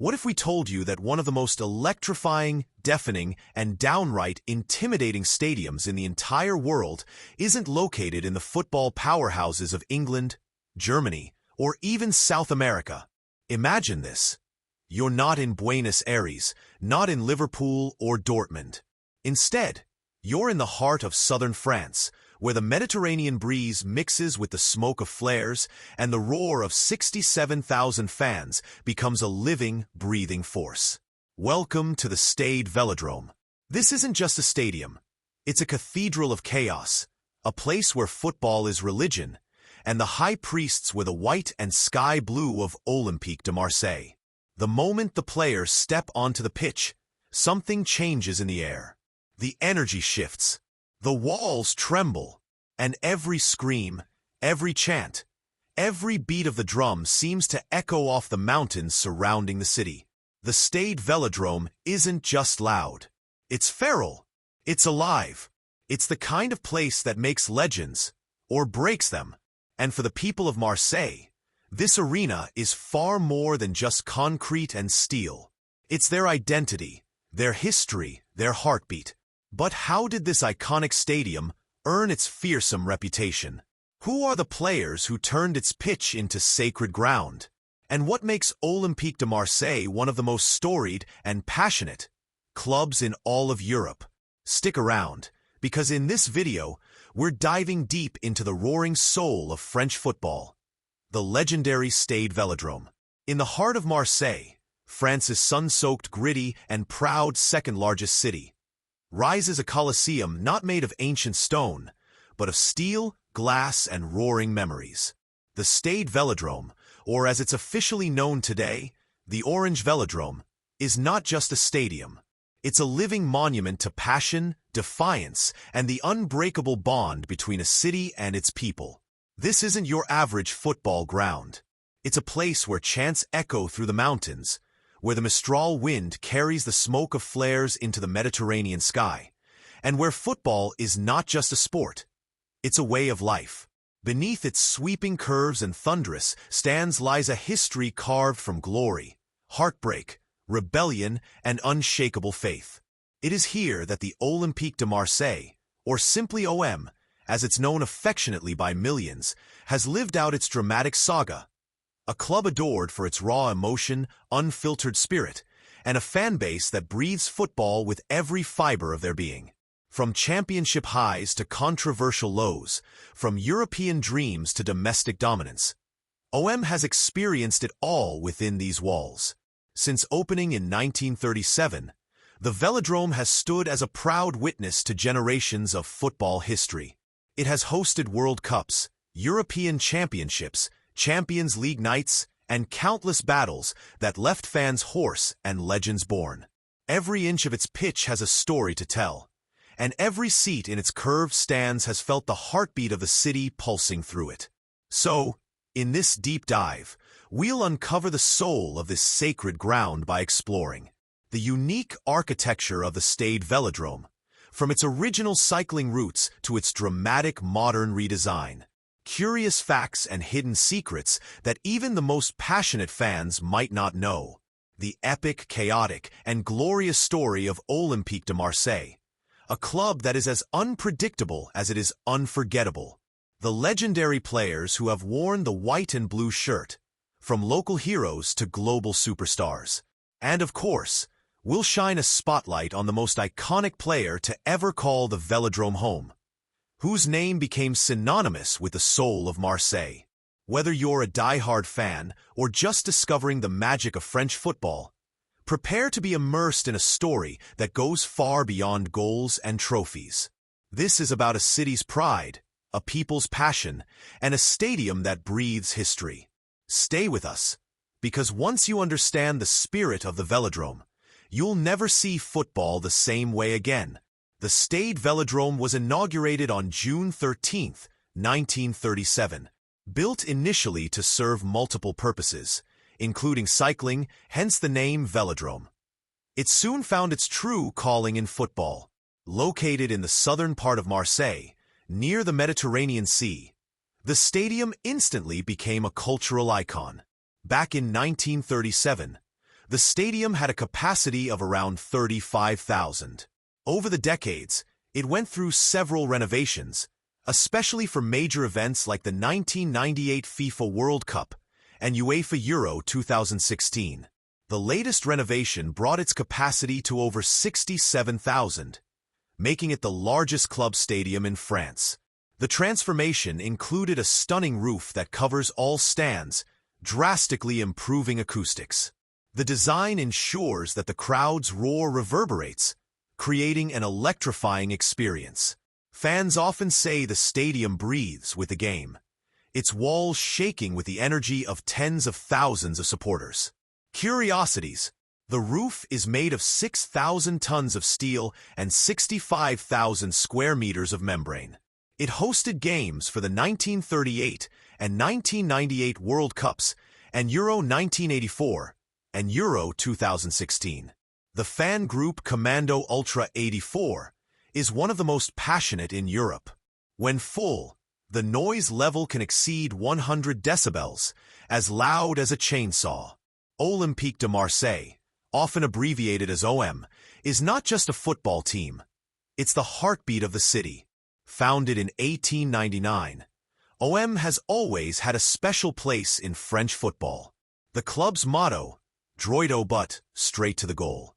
What if we told you that one of the most electrifying, deafening, and downright intimidating stadiums in the entire world isn't located in the football powerhouses of England, Germany, or even South America? Imagine this. You're not in Buenos Aires, not in Liverpool or Dortmund. Instead, you're in the heart of southern France, where the Mediterranean breeze mixes with the smoke of flares and the roar of 67,000 fans becomes a living, breathing force. Welcome to the Stade Vélodrome. This isn't just a stadium. It's a cathedral of chaos, a place where football is religion, and the high priests wear the white and sky blue of Olympique de Marseille. The moment the players step onto the pitch, something changes in the air. The energy shifts. The walls tremble, and every scream, every chant, every beat of the drum seems to echo off the mountains surrounding the city. The Stade Vélodrome isn't just loud. It's feral. It's alive. It's the kind of place that makes legends, or breaks them. And for the people of Marseille, this arena is far more than just concrete and steel. It's their identity, their history, their heartbeat. But how did this iconic stadium earn its fearsome reputation? Who are the players who turned its pitch into sacred ground? And what makes Olympique de Marseille one of the most storied and passionate clubs in all of Europe? Stick around, because in this video, we're diving deep into the roaring soul of French football, the legendary Stade Vélodrome. In the heart of Marseille, France's sun-soaked, gritty, and proud second-largest city, rises a coliseum not made of ancient stone, but of steel, glass, and roaring memories. The Stade Vélodrome, or as it's officially known today, the Orange Vélodrome, is not just a stadium. It's a living monument to passion, defiance, and the unbreakable bond between a city and its people. This isn't your average football ground. It's a place where chants echo through the mountains, where the Mistral wind carries the smoke of flares into the Mediterranean sky, and where football is not just a sport, it's a way of life. Beneath its sweeping curves and thunderous stands lies a history carved from glory, heartbreak, rebellion, and unshakable faith. It is here that the Olympique de Marseille, or simply OM, as it's known affectionately by millions, has lived out its dramatic saga. A club adored for its raw emotion, unfiltered spirit, and a fan base that breathes football with every fiber of their being. From championship highs to controversial lows, from European dreams to domestic dominance, OM has experienced it all within these walls. Since opening in 1937, the Vélodrome has stood as a proud witness to generations of football history. It has hosted World Cups, European Championships, Champions League nights, and countless battles that left fans hoarse and legends born. Every inch of its pitch has a story to tell, and every seat in its curved stands has felt the heartbeat of the city pulsing through it. So, in this deep dive, we'll uncover the soul of this sacred ground by exploring the unique architecture of the Stade Vélodrome, from its original cycling routes to its dramatic modern redesign. Curious facts and hidden secrets that even the most passionate fans might not know. The epic, chaotic, and glorious story of Olympique de Marseille, a club that is as unpredictable as it is unforgettable. The legendary players who have worn the white and blue shirt, from local heroes to global superstars. And of course, we'll shine a spotlight on the most iconic player to ever call the Vélodrome home, whose name became synonymous with the soul of Marseille. Whether you're a die-hard fan or just discovering the magic of French football, prepare to be immersed in a story that goes far beyond goals and trophies. This is about a city's pride, a people's passion, and a stadium that breathes history. Stay with us, because once you understand the spirit of the Vélodrome, you'll never see football the same way again. The Stade Vélodrome was inaugurated on June 13, 1937, built initially to serve multiple purposes, including cycling, hence the name Vélodrome. It soon found its true calling in football. Located in the southern part of Marseille, near the Mediterranean Sea, the stadium instantly became a cultural icon. Back in 1937, The stadium had a capacity of around 35,000. Over the decades, it went through several renovations, especially for major events like the 1998 FIFA World Cup and UEFA Euro 2016. The latest renovation brought its capacity to over 67,000, making it the largest club stadium in France. The transformation included a stunning roof that covers all stands, drastically improving acoustics. The design ensures that the crowd's roar reverberates, creating an electrifying experience. Fans often say the stadium breathes with the game, its walls shaking with the energy of tens of thousands of supporters. Curiosities: the roof is made of 6,000 tons of steel and 65,000 square meters of membrane. It hosted games for the 1938 and 1998 World Cups and Euro 1984 and Euro 2016. The fan group Commando Ultra 84 is one of the most passionate in Europe. When full, the noise level can exceed 100 decibels, as loud as a chainsaw. Olympique de Marseille, often abbreviated as OM, is not just a football team. It's the heartbeat of the city. Founded in 1899, OM has always had a special place in French football. The club's motto, droit au but, straight to the goal,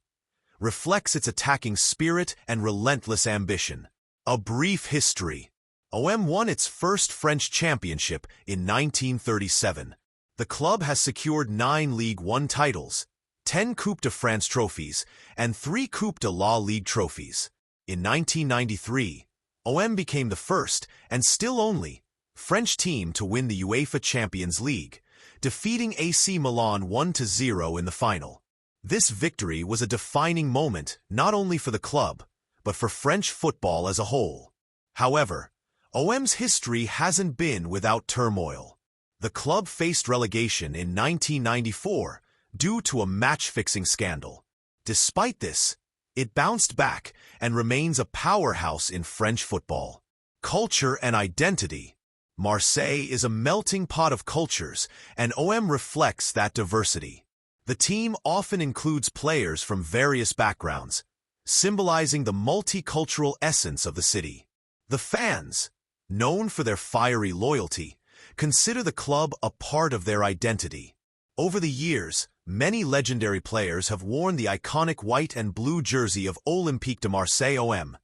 reflects its attacking spirit and relentless ambition. A brief history. OM won its first French championship in 1937. The club has secured 9 Ligue 1 titles, 10 Coupe de France trophies, and 3 Coupe de la Ligue trophies. In 1993, OM became the first, and still only, French team to win the UEFA Champions League, defeating AC Milan 1-0 in the final. This victory was a defining moment not only for the club, but for French football as a whole. However, OM's history hasn't been without turmoil. The club faced relegation in 1994 due to a match-fixing scandal. Despite this, it bounced back and remains a powerhouse in French football. Culture and identity. Marseille is a melting pot of cultures, and OM reflects that diversity. The team often includes players from various backgrounds, symbolizing the multicultural essence of the city. The fans, known for their fiery loyalty, consider the club a part of their identity. Over the years, many legendary players have worn the iconic white and blue jersey of Olympique de Marseille OM,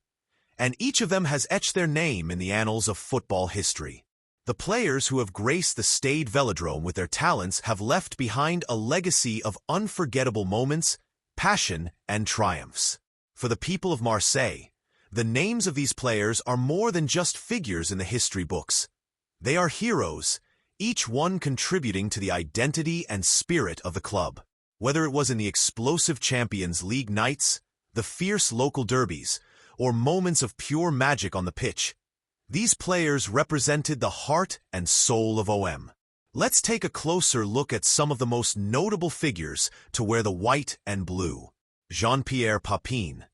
and each of them has etched their name in the annals of football history. The players who have graced the Stade Vélodrome with their talents have left behind a legacy of unforgettable moments, passion, and triumphs. For the people of Marseille, the names of these players are more than just figures in the history books. They are heroes, each one contributing to the identity and spirit of the club. Whether it was in the explosive Champions League nights, the fierce local derbies, or moments of pure magic on the pitch, these players represented the heart and soul of OM. Let's take a closer look at some of the most notable figures to wear the white and blue. Jean-Pierre Papin.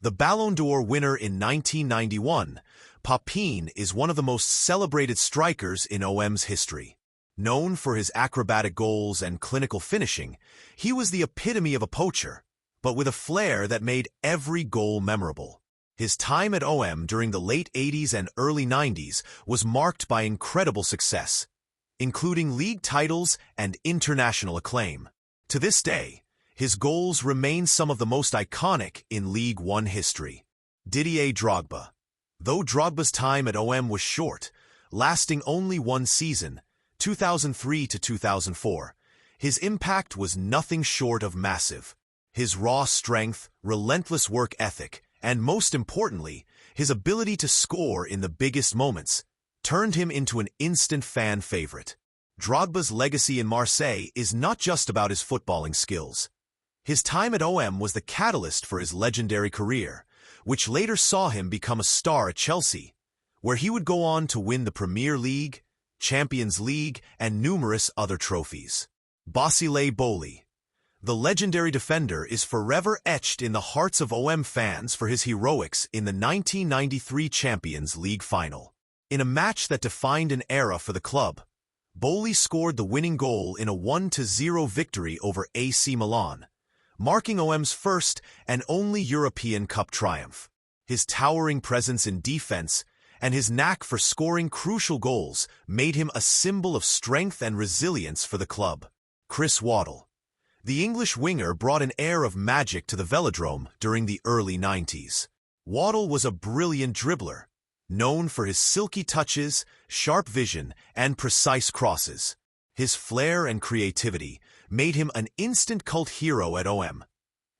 The Ballon d'Or winner in 1991, Papin is one of the most celebrated strikers in OM's history. Known for his acrobatic goals and clinical finishing, he was the epitome of a poacher, but with a flair that made every goal memorable. His time at OM during the late 80s and early 90s was marked by incredible success, including league titles and international acclaim. To this day, his goals remain some of the most iconic in Ligue 1 history. Didier Drogba. Though Drogba's time at OM was short, lasting only one season, 2003 to 2004, his impact was nothing short of massive. His raw strength, relentless work ethic, and most importantly, his ability to score in the biggest moments, turned him into an instant fan favorite. Drogba's legacy in Marseille is not just about his footballing skills. His time at OM was the catalyst for his legendary career, which later saw him become a star at Chelsea, where he would go on to win the Premier League, Champions League, and numerous other trophies. Basile Boli. The legendary defender is forever etched in the hearts of OM fans for his heroics in the 1993 Champions League final. In a match that defined an era for the club, Boli scored the winning goal in a 1-0 victory over AC Milan, marking OM's first and only European Cup triumph. His towering presence in defense and his knack for scoring crucial goals made him a symbol of strength and resilience for the club. Chris Waddle. The English winger brought an air of magic to the Vélodrome during the early 90s. Waddle was a brilliant dribbler, known for his silky touches, sharp vision, and precise crosses. His flair and creativity made him an instant cult hero at OM,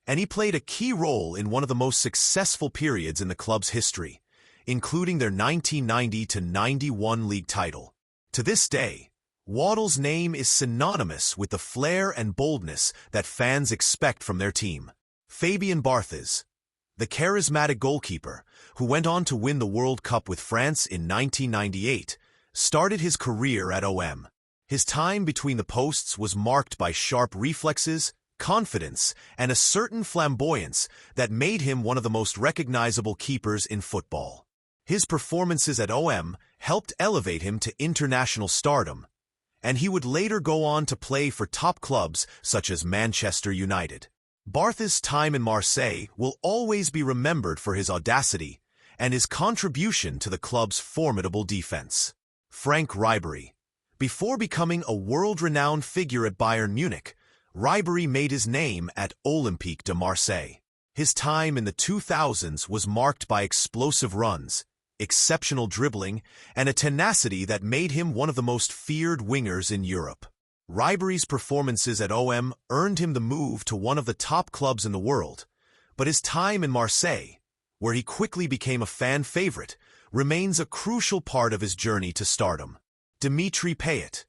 and he played a key role in one of the most successful periods in the club's history, including their 1990-91 league title. To this day, Waddle's name is synonymous with the flair and boldness that fans expect from their team. Fabien Barthez, the charismatic goalkeeper, who went on to win the World Cup with France in 1998, started his career at OM. His time between the posts was marked by sharp reflexes, confidence, and a certain flamboyance that made him one of the most recognizable keepers in football. His performances at OM helped elevate him to international stardom, and he would later go on to play for top clubs such as Manchester United. Barthez' time in Marseille will always be remembered for his audacity and his contribution to the club's formidable defense. Franck Ribéry. Before becoming a world-renowned figure at Bayern Munich, Ribéry made his name at Olympique de Marseille. His time in the 2000s was marked by explosive runs, exceptional dribbling, and a tenacity that made him one of the most feared wingers in Europe. Ribéry's performances at OM earned him the move to one of the top clubs in the world, but his time in Marseille, where he quickly became a fan favorite, remains a crucial part of his journey to stardom. Dimitri Payet.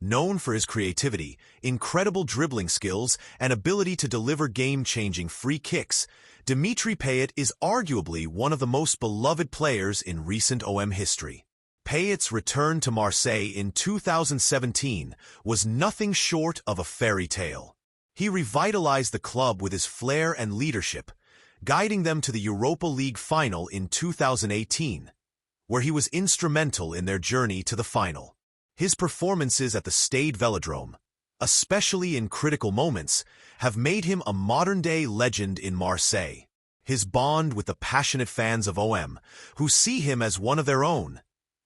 Known for his creativity, incredible dribbling skills, and ability to deliver game-changing free kicks, Dimitri Payet is arguably one of the most beloved players in recent OM history. Payet's return to Marseille in 2017 was nothing short of a fairy tale. He revitalized the club with his flair and leadership, guiding them to the Europa League final in 2018, where he was instrumental in their journey to the final. His performances at the Stade Vélodrome, especially in critical moments, have made him a modern-day legend in Marseille. His bond with the passionate fans of OM, who see him as one of their own,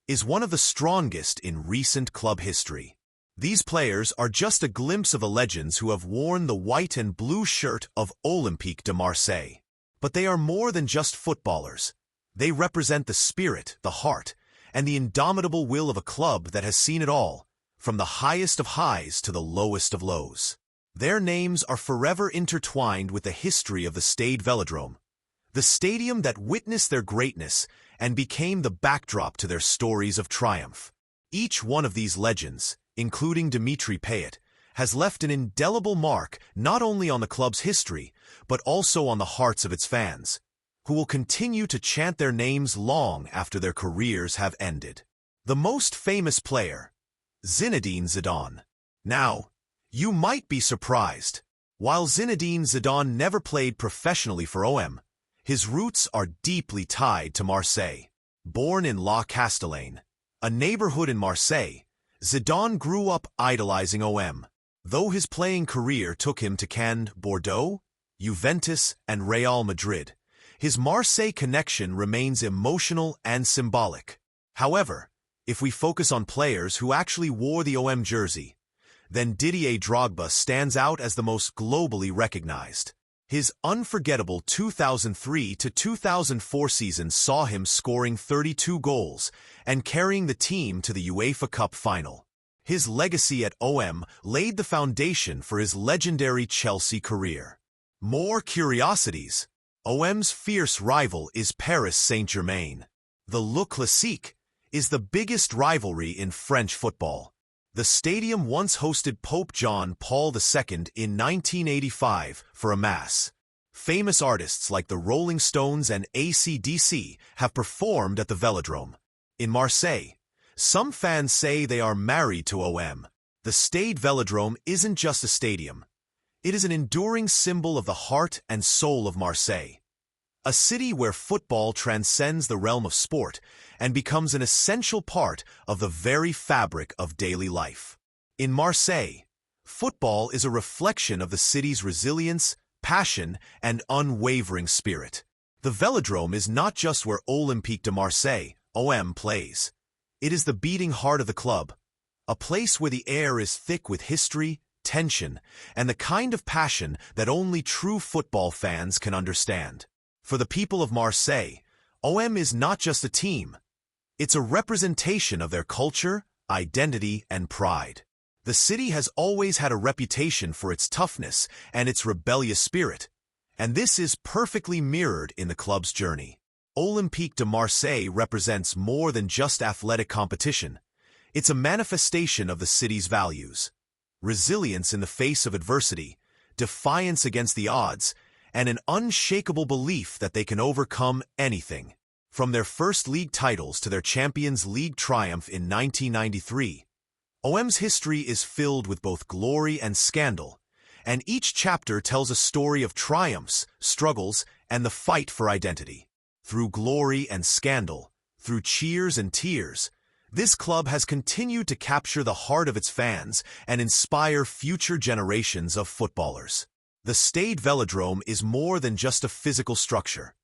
is one of the strongest in recent club history. These players are just a glimpse of the legends who have worn the white and blue shirt of Olympique de Marseille. But they are more than just footballers. They represent the spirit, the heart, and the indomitable will of a club that has seen it all, from the highest of highs to the lowest of lows. Their names are forever intertwined with the history of the Stade Vélodrome, the stadium that witnessed their greatness and became the backdrop to their stories of triumph. Each one of these legends, including Dimitri Payet, has left an indelible mark not only on the club's history, but also on the hearts of its fans, who will continue to chant their names long after their careers have ended. The most famous player, Zinedine Zidane. Now, you might be surprised. While Zinedine Zidane never played professionally for OM, his roots are deeply tied to Marseille. Born in La Castellane, a neighborhood in Marseille, Zidane grew up idolizing OM. Though his playing career took him to Cannes, Bordeaux, Juventus, and Real Madrid, his Marseille connection remains emotional and symbolic. However, if we focus on players who actually wore the OM jersey, then Didier Drogba stands out as the most globally recognized. His unforgettable 2003-2004 season saw him scoring 32 goals and carrying the team to the UEFA Cup final. His legacy at OM laid the foundation for his legendary Chelsea career. More curiosities. OM's fierce rival is Paris Saint-Germain. The Le Classique is the biggest rivalry in French football. The stadium once hosted Pope John Paul II in 1985 for a mass. Famous artists like the Rolling Stones and AC/DC have performed at the Vélodrome. In Marseille, some fans say they are married to OM. The Stade Vélodrome isn't just a stadium. It is an enduring symbol of the heart and soul of Marseille, a city where football transcends the realm of sport and becomes an essential part of the very fabric of daily life. In Marseille, football is a reflection of the city's resilience, passion and unwavering spirit. The Vélodrome is not just where Olympique de Marseille, OM, plays. It is the beating heart of the club, a place where the air is thick with history, tension, and the kind of passion that only true football fans can understand. For the people of Marseille, OM is not just a team. It's a representation of their culture, identity, and pride. The city has always had a reputation for its toughness and its rebellious spirit, and this is perfectly mirrored in the club's journey. Olympique de Marseille represents more than just athletic competition. It's a manifestation of the city's values: resilience in the face of adversity, defiance against the odds, and an unshakable belief that they can overcome anything. From their first league titles to their Champions League triumph in 1993, OM's history is filled with both glory and scandal, and each chapter tells a story of triumphs, struggles, and the fight for identity. Through glory and scandal, through cheers and tears, this club has continued to capture the heart of its fans and inspire future generations of footballers. The Stade Vélodrome is more than just a physical structure.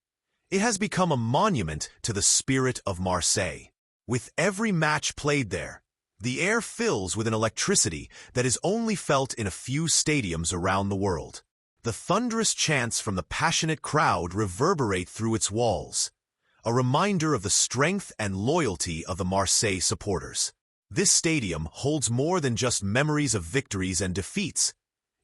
It has become a monument to the spirit of Marseille. With every match played there, the air fills with an electricity that is only felt in a few stadiums around the world. The thunderous chants from the passionate crowd reverberate through its walls, a reminder of the strength and loyalty of the Marseille supporters. This stadium holds more than just memories of victories and defeats.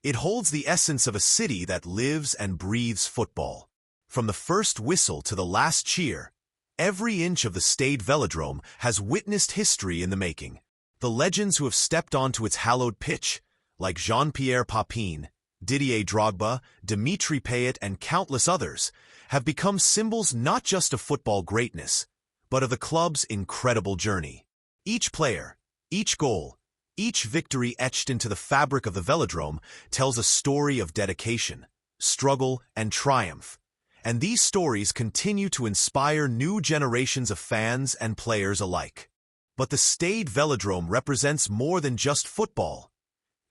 It holds the essence of a city that lives and breathes football. From the first whistle to the last cheer, every inch of the Stade Vélodrome has witnessed history in the making. The legends who have stepped onto its hallowed pitch, like Jean-Pierre Papin, Didier Drogba, Dimitri Payet, and countless others, have become symbols not just of football greatness, but of the club's incredible journey. Each player, each goal, each victory etched into the fabric of the Vélodrome tells a story of dedication, struggle, and triumph. And these stories continue to inspire new generations of fans and players alike. But the Stade Vélodrome represents more than just football.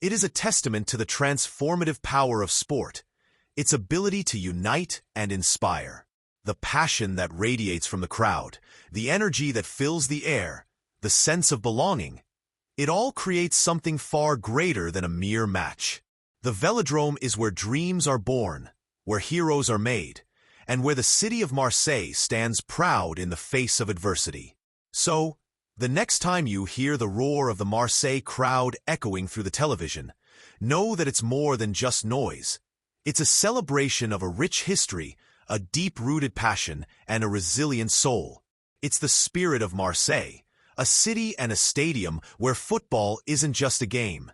It is a testament to the transformative power of sport, its ability to unite and inspire. The passion that radiates from the crowd, the energy that fills the air, the sense of belonging, it all creates something far greater than a mere match. The Vélodrome is where dreams are born, where heroes are made, and where the city of Marseille stands proud in the face of adversity. So, the next time you hear the roar of the Marseille crowd echoing through the television, know that it's more than just noise. It's a celebration of a rich history, a deep-rooted passion, and a resilient soul. It's the spirit of Marseille, a city and a stadium where football isn't just a game.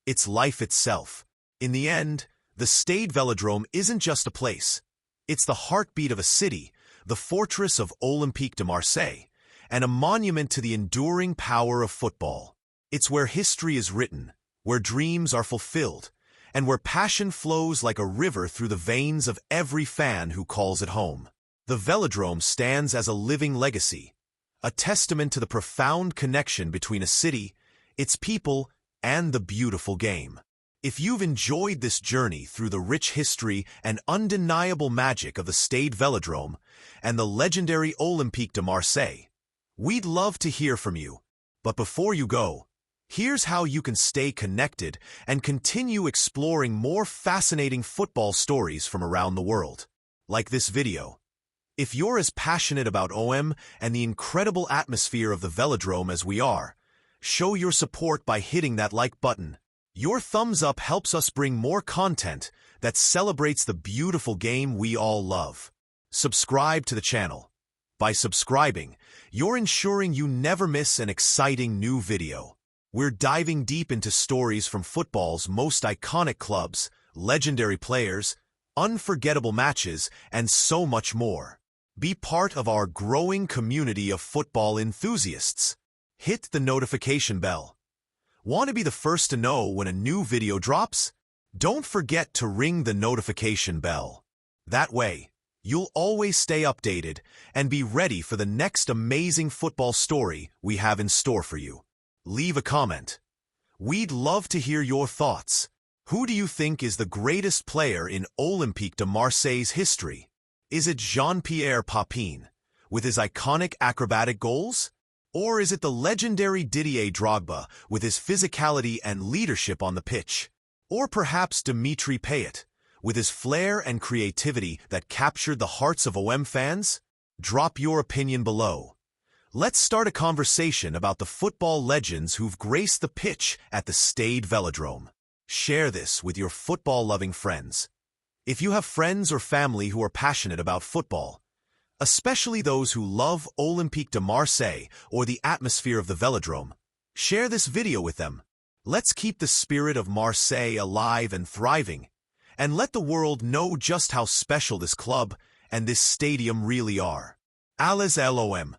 It's life itself. In the end, the Stade Vélodrome isn't just a place. It's the heartbeat of a city, the fortress of Olympique de Marseille, and a monument to the enduring power of football. It's where history is written, where dreams are fulfilled, and where passion flows like a river through the veins of every fan who calls it home. The Vélodrome stands as a living legacy, a testament to the profound connection between a city, its people, and the beautiful game. If you've enjoyed this journey through the rich history and undeniable magic of the Stade Vélodrome and the legendary Olympique de Marseille, we'd love to hear from you. But before you go, here's how you can stay connected and continue exploring more fascinating football stories from around the world. Like this video. If you're as passionate about OM and the incredible atmosphere of the Vélodrome as we are, show your support by hitting that like button. Your thumbs up helps us bring more content that celebrates the beautiful game we all love. Subscribe to the channel. By subscribing, you're ensuring you never miss an exciting new video. We're diving deep into stories from football's most iconic clubs, legendary players, unforgettable matches, and so much more. Be part of our growing community of football enthusiasts. Hit the notification bell. Want to be the first to know when a new video drops? Don't forget to ring the notification bell. That way, you'll always stay updated and be ready for the next amazing football story we have in store for you. Leave a comment. We'd love to hear your thoughts. Who do you think is the greatest player in Olympique de Marseille's history? Is it Jean-Pierre Papin, with his iconic acrobatic goals? Or is it the legendary Didier Drogba, with his physicality and leadership on the pitch? Or perhaps Dimitri Payet, with his flair and creativity that captured the hearts of OM fans? Drop your opinion below. Let's start a conversation about the football legends who've graced the pitch at the Stade Vélodrome. Share this with your football-loving friends. If you have friends or family who are passionate about football, especially those who love Olympique de Marseille or the atmosphere of the Vélodrome, share this video with them. Let's keep the spirit of Marseille alive and thriving, and let the world know just how special this club and this stadium really are. Allez l'OM!